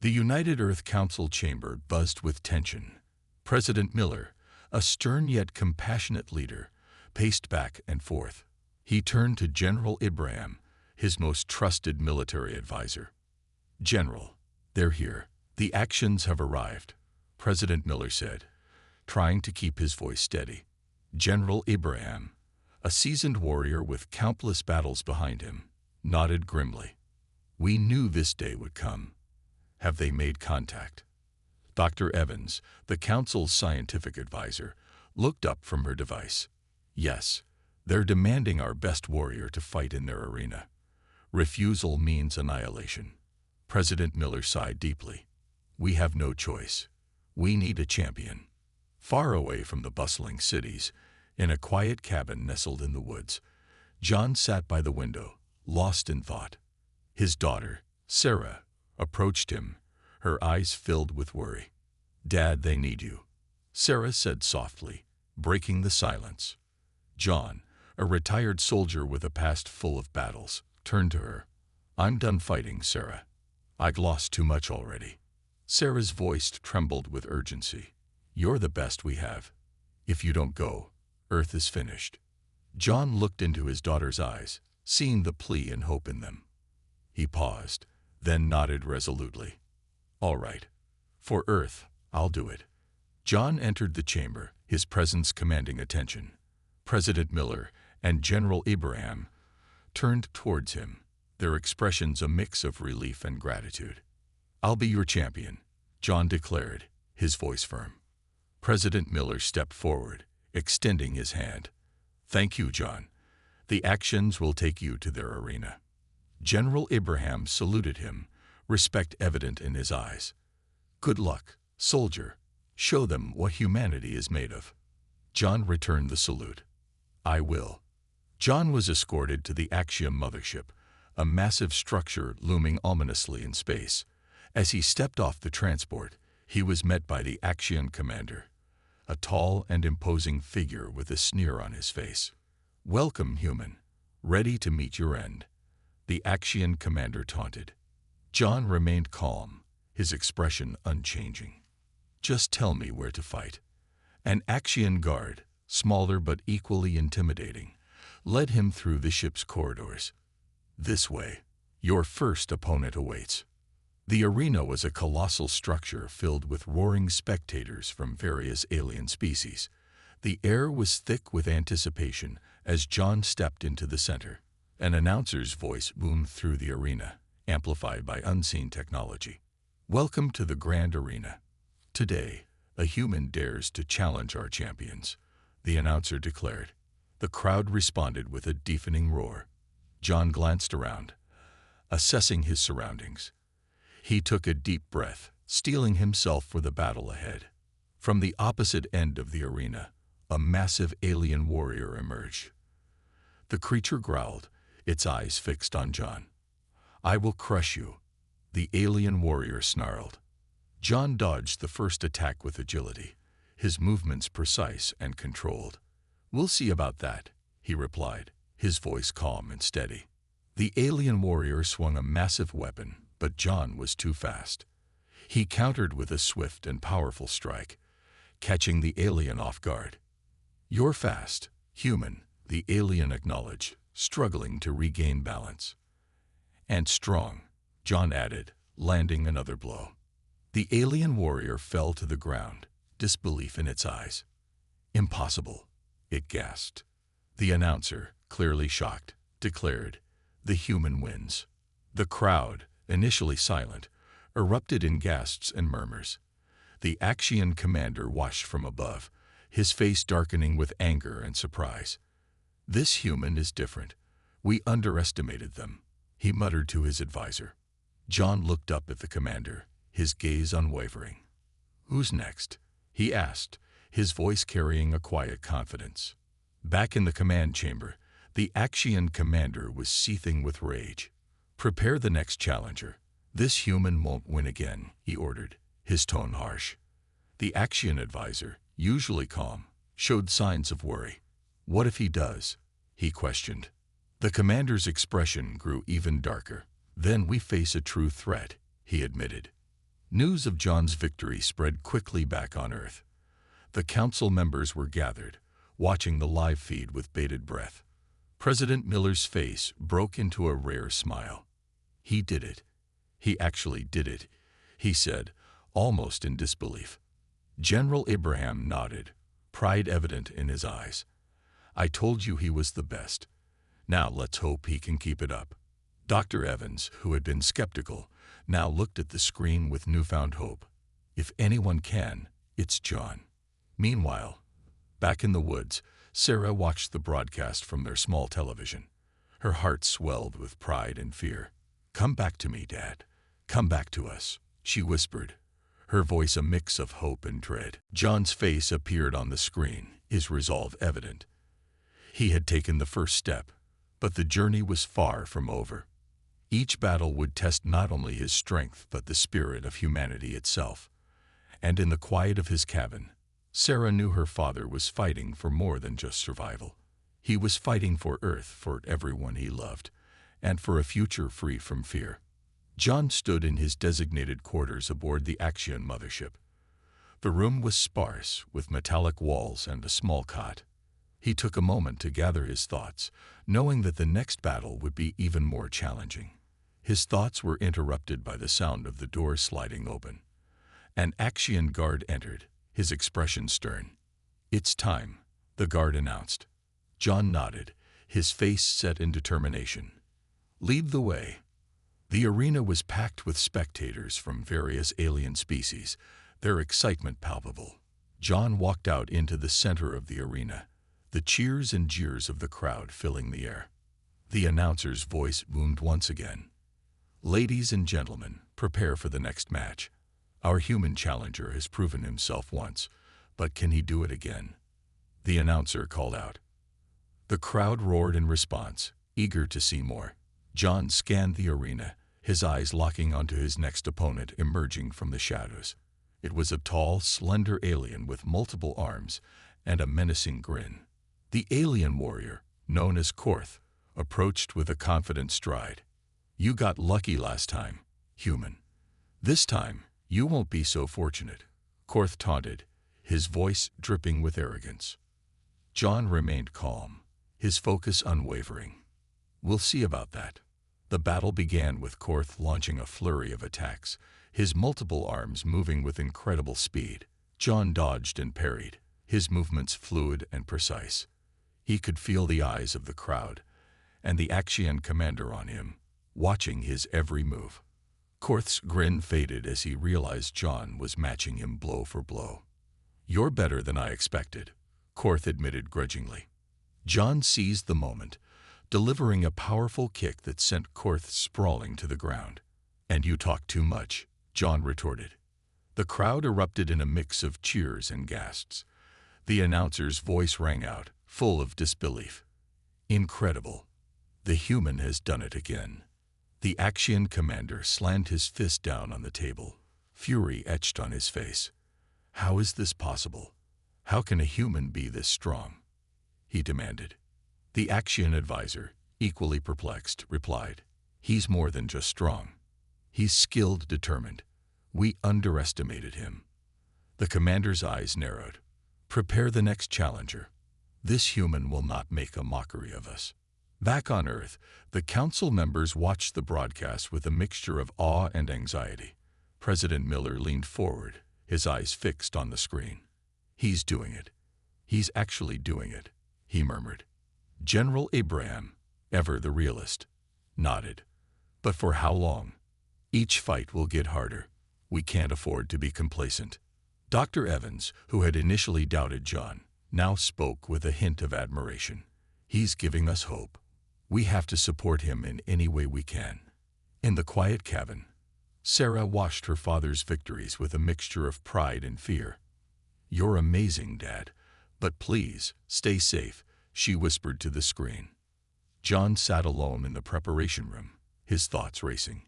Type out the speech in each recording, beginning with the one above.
The United Earth Council chamber buzzed with tension. President Miller, a stern yet compassionate leader, paced back and forth. He turned to General Ibrahim, his most trusted military advisor. "General, they're here. The actions have arrived," President Miller said, trying to keep his voice steady. General Ibrahim, a seasoned warrior with countless battles behind him, nodded grimly. "We knew this day would come. Have they made contact?" Dr. Evans, the council's scientific advisor, looked up from her device. "Yes, they're demanding our best warrior to fight in their arena. Refusal means annihilation." President Miller sighed deeply. "We have no choice. We need a champion." Far away from the bustling cities, in a quiet cabin nestled in the woods, John sat by the window, lost in thought. His daughter, Sarah, approached him, her eyes filled with worry. "Dad, they need you," Sarah said softly, breaking the silence. John, a retired soldier with a past full of battles, turned to her. "I'm done fighting, Sarah. I've lost too much already." Sarah's voice trembled with urgency. "You're the best we have. If you don't go, Earth is finished." John looked into his daughter's eyes, seeing the plea and hope in them. He paused, then nodded resolutely. "All right. For Earth, I'll do it." John entered the chamber, his presence commanding attention. President Miller and General Ibrahim turned towards him, their expressions a mix of relief and gratitude. "I'll be your champion," John declared, his voice firm. President Miller stepped forward, extending his hand. "Thank you, John. The actions will take you to their arena." General Ibrahim saluted him, respect evident in his eyes. "Good luck, soldier. Show them what humanity is made of." John returned the salute. "I will." John was escorted to the Axiom mothership, a massive structure looming ominously in space. As he stepped off the transport, he was met by the Axiom commander, a tall and imposing figure with a sneer on his face. "Welcome, human. Ready to meet your end," the Axiom commander taunted. John remained calm, his expression unchanging. "Just tell me where to fight." An Axiom guard, smaller but equally intimidating, led him through the ship's corridors. "This way. Your first opponent awaits." The arena was a colossal structure filled with roaring spectators from various alien species. The air was thick with anticipation as John stepped into the center. An announcer's voice boomed through the arena, amplified by unseen technology. "Welcome to the Grand Arena. Today, a human dares to challenge our champions," the announcer declared. The crowd responded with a deafening roar. John glanced around, assessing his surroundings. He took a deep breath, steeling himself for the battle ahead. From the opposite end of the arena, a massive alien warrior emerged. The creature growled, its eyes fixed on John. "I will crush you," the alien warrior snarled. John dodged the first attack with agility, his movements precise and controlled. "We'll see about that," he replied, his voice calm and steady. The alien warrior swung a massive weapon, but John was too fast. He countered with a swift and powerful strike, catching the alien off guard. "You're fast, human," the alien acknowledged, struggling to regain balance. "And strong," John added, landing another blow. The alien warrior fell to the ground, disbelief in its eyes. "Impossible," it gasped. The announcer, clearly shocked, declared, "The human wins." The crowd, initially silent, erupted in gasps and murmurs. The Axiom commander watched from above, his face darkening with anger and surprise. "This human is different. We underestimated them," he muttered to his advisor. John looked up at the commander, his gaze unwavering. "Who's next?" he asked, his voice carrying a quiet confidence. Back in the command chamber, the Axiom commander was seething with rage. "Prepare the next challenger. This human won't win again," he ordered, his tone harsh. The Axiom advisor, usually calm, showed signs of worry. "What if he does?" he questioned. The commander's expression grew even darker. "Then we face a true threat," he admitted. News of John's victory spread quickly back on Earth. The council members were gathered, watching the live feed with bated breath. President Miller's face broke into a rare smile. He did it. He actually did it, he said, almost in disbelief. General Abraham nodded, pride evident in his eyes. I told you he was the best. Now let's hope he can keep it up. Dr. Evans, who had been skeptical, now looked at the screen with newfound hope. If anyone can, it's John. Meanwhile, back in the woods, Sarah watched the broadcast from their small television. Her heart swelled with pride and fear. Come back to me, Dad. Come back to us, she whispered, her voice a mix of hope and dread. John's face appeared on the screen, his resolve evident. He had taken the first step, but the journey was far from over. Each battle would test not only his strength but the spirit of humanity itself. And in the quiet of his cabin, Sarah knew her father was fighting for more than just survival. He was fighting for Earth, for everyone he loved, and for a future free from fear. John stood in his designated quarters aboard the Axion mothership. The room was sparse, with metallic walls and a small cot. He took a moment to gather his thoughts, knowing that the next battle would be even more challenging. His thoughts were interrupted by the sound of the door sliding open. An Axion guard entered, his expression stern. It's time, the guard announced. John nodded, his face set in determination. Lead the way. The arena was packed with spectators from various alien species, their excitement palpable. John walked out into the center of the arena, the cheers and jeers of the crowd filling the air. The announcer's voice boomed once again. Ladies and gentlemen, prepare for the next match. Our human challenger has proven himself once, but can he do it again? The announcer called out. The crowd roared in response, eager to see more. John scanned the arena, his eyes locking onto his next opponent emerging from the shadows. It was a tall, slender alien with multiple arms and a menacing grin. The alien warrior, known as Korth, approached with a confident stride. You got lucky last time, human. This time, you won't be so fortunate, Korth taunted, his voice dripping with arrogance. John remained calm, his focus unwavering. We'll see about that. The battle began with Korth launching a flurry of attacks, his multiple arms moving with incredible speed. John dodged and parried, his movements fluid and precise. He could feel the eyes of the crowd, and the Axion commander on him, watching his every move. Korth's grin faded as he realized John was matching him blow for blow. You're better than I expected, Korth admitted grudgingly. John seized the moment, delivering a powerful kick that sent Korth sprawling to the ground. And you talk too much, John retorted. The crowd erupted in a mix of cheers and gasps. The announcer's voice rang out, full of disbelief. Incredible. The human has done it again. The Axion commander slammed his fist down on the table, fury etched on his face. How is this possible? How can a human be this strong? He demanded. The Axion advisor, equally perplexed, replied, He's more than just strong. He's skilled, determined. We underestimated him. The commander's eyes narrowed. Prepare the next challenger. This human will not make a mockery of us. Back on Earth, the council members watched the broadcast with a mixture of awe and anxiety. President Miller leaned forward, his eyes fixed on the screen. He's doing it. He's actually doing it, he murmured. General Abraham, ever the realist, nodded. But for how long? Each fight will get harder. We can't afford to be complacent. Dr. Evans, who had initially doubted John, now spoke with a hint of admiration. He's giving us hope. We have to support him in any way we can. In the quiet cabin, Sarah watched her father's victories with a mixture of pride and fear. You're amazing, Dad, but please, stay safe, she whispered to the screen. John sat alone in the preparation room, his thoughts racing.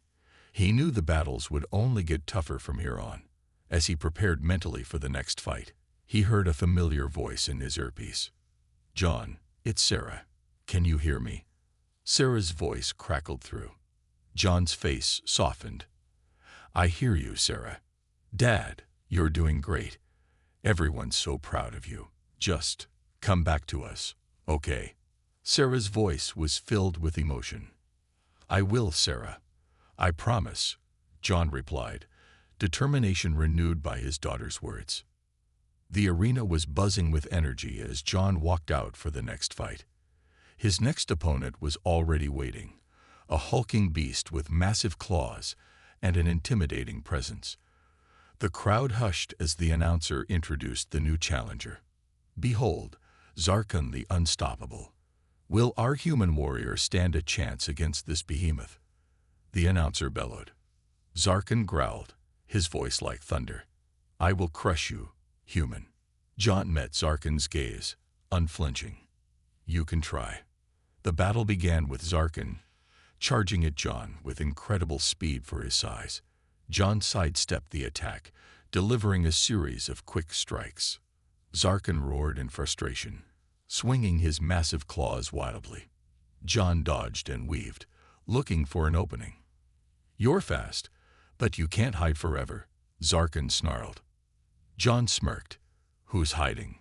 He knew the battles would only get tougher from here on. As he prepared mentally for the next fight, he heard a familiar voice in his earpiece. John, it's Sarah. Can you hear me? Sarah's voice crackled through. John's face softened. I hear you, Sarah. Dad, you're doing great. Everyone's so proud of you. Just come back to us, okay? Sarah's voice was filled with emotion. I will, Sarah. I promise, John replied, determination renewed by his daughter's words. The arena was buzzing with energy as John walked out for the next fight. His next opponent was already waiting, a hulking beast with massive claws and an intimidating presence. The crowd hushed as the announcer introduced the new challenger. Behold, Zarkon the Unstoppable. Will our human warrior stand a chance against this behemoth? The announcer bellowed. Zarkon growled, his voice like thunder. I will crush you, human. John met Zarkon's gaze, unflinching. You can try. The battle began with Zarkon charging at John with incredible speed for his size. John sidestepped the attack, delivering a series of quick strikes. Zarkon roared in frustration, swinging his massive claws wildly. John dodged and weaved, looking for an opening. You're fast, but you can't hide forever, Zarkon snarled. John smirked. Who's hiding?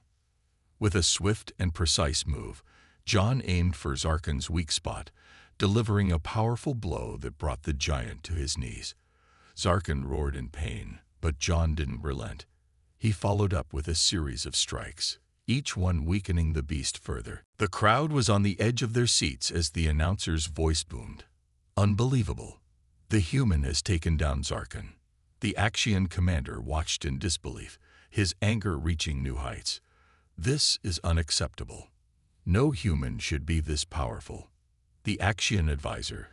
With a swift and precise move, John aimed for Zarkon's weak spot, delivering a powerful blow that brought the giant to his knees. Zarkon roared in pain, but John didn't relent. He followed up with a series of strikes, each one weakening the beast further. The crowd was on the edge of their seats as the announcer's voice boomed. Unbelievable. The human has taken down Zarkon. The Axian commander watched in disbelief, his anger reaching new heights. This is unacceptable. No human should be this powerful. The Axian advisor,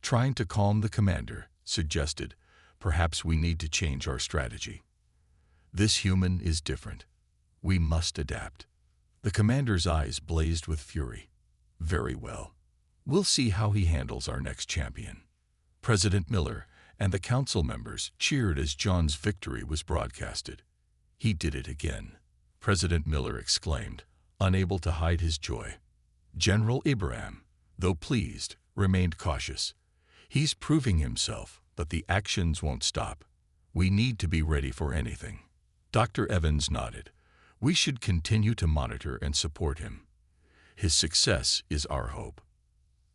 trying to calm the commander, suggested, perhaps we need to change our strategy. This human is different. We must adapt. The commander's eyes blazed with fury. Very well. We'll see how he handles our next champion. President Miller and the council members cheered as John's victory was broadcasted. He did it again, President Miller exclaimed, unable to hide his joy. General Ibrahim, though pleased, remained cautious. He's proving himself, but the actions won't stop. We need to be ready for anything. Dr. Evans nodded. We should continue to monitor and support him. His success is our hope.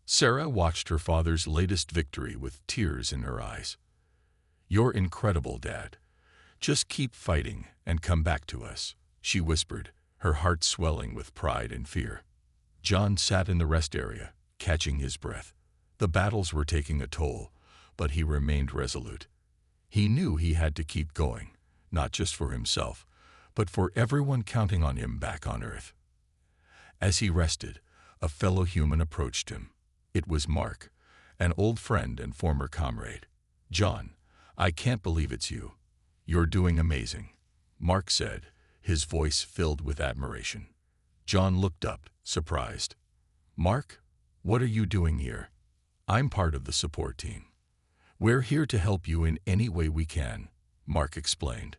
Sarah watched her father's latest victory with tears in her eyes. You're incredible, Dad. Just keep fighting and come back to us, she whispered, her heart swelling with pride and fear. John sat in the rest area, catching his breath. The battles were taking a toll, but he remained resolute. He knew he had to keep going, not just for himself, but for everyone counting on him back on Earth. As he rested, a fellow human approached him. It was Mark, an old friend and former comrade. John, I can't believe it's you. You're doing amazing, Mark said, his voice filled with admiration. John looked up, surprised. Mark, what are you doing here? I'm part of the support team. We're here to help you in any way we can, Mark explained.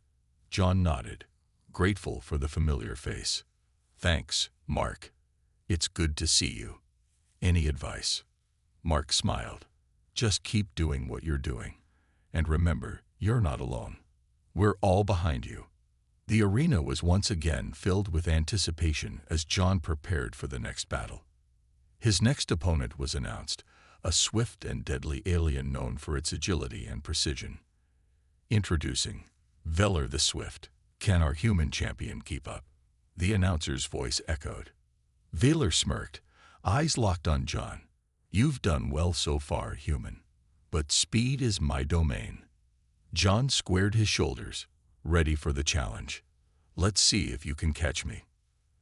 John nodded, grateful for the familiar face. Thanks, Mark. It's good to see you. Any advice? Mark smiled. Just keep doing what you're doing. And remember, you're not alone. We're all behind you. The arena was once again filled with anticipation as John prepared for the next battle. His next opponent was announced, a swift and deadly alien known for its agility and precision. Introducing Veller the Swift. Can our human champion keep up? The announcer's voice echoed. Veller smirked, eyes locked on John. You've done well so far, human. But speed is my domain. John squared his shoulders, ready for the challenge. Let's see if you can catch me.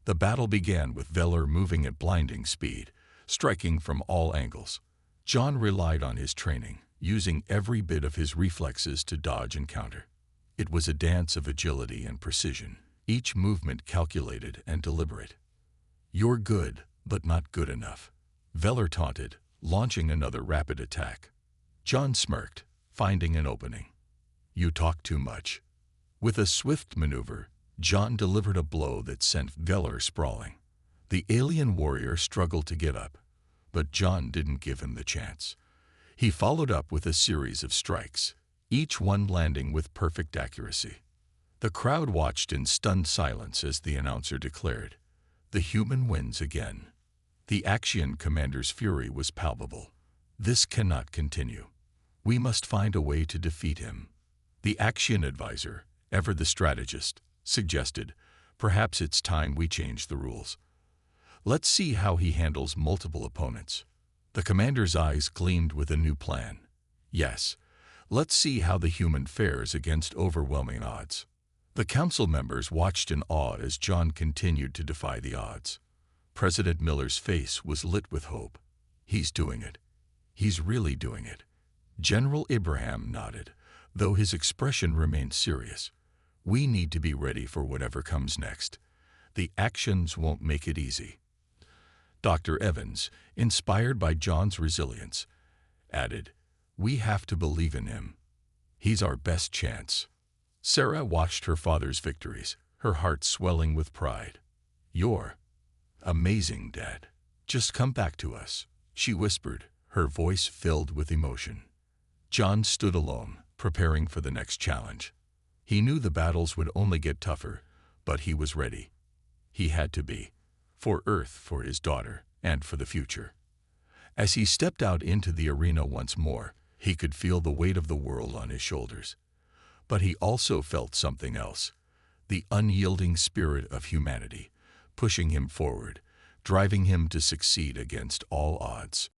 The battle began with Veller moving at blinding speed, striking from all angles. John relied on his training, using every bit of his reflexes to dodge and counter. It was a dance of agility and precision, each movement calculated and deliberate. You're good, but not good enough, Veller taunted, launching another rapid attack. John smirked, finding an opening. You talk too much. With a swift maneuver, John delivered a blow that sent Veller sprawling. The alien warrior struggled to get up, but John didn't give him the chance. He followed up with a series of strikes, each one landing with perfect accuracy. The crowd watched in stunned silence as the announcer declared, "The human wins again." The Axian commander's fury was palpable. "This cannot continue. We must find a way to defeat him." The Axian advisor, ever the strategist, suggested, "Perhaps it's time we change the rules. Let's see how he handles multiple opponents." The commander's eyes gleamed with a new plan. "Yes, let's see how the human fares against overwhelming odds." The council members watched in awe as John continued to defy the odds. President Miller's face was lit with hope. "He's doing it. He's really doing it." General Ibrahim nodded, though his expression remained serious. "We need to be ready for whatever comes next. The actions won't make it easy." Dr. Evans, inspired by John's resilience, added, "We have to believe in him. He's our best chance." Sarah watched her father's victories, her heart swelling with pride. "You're amazing, Dad. Just come back to us," she whispered, her voice filled with emotion. John stood alone, preparing for the next challenge. He knew the battles would only get tougher, but he was ready. He had to be, for Earth, for his daughter, and for the future. As he stepped out into the arena once more, he could feel the weight of the world on his shoulders. But he also felt something else, the unyielding spirit of humanity, pushing him forward, driving him to succeed against all odds.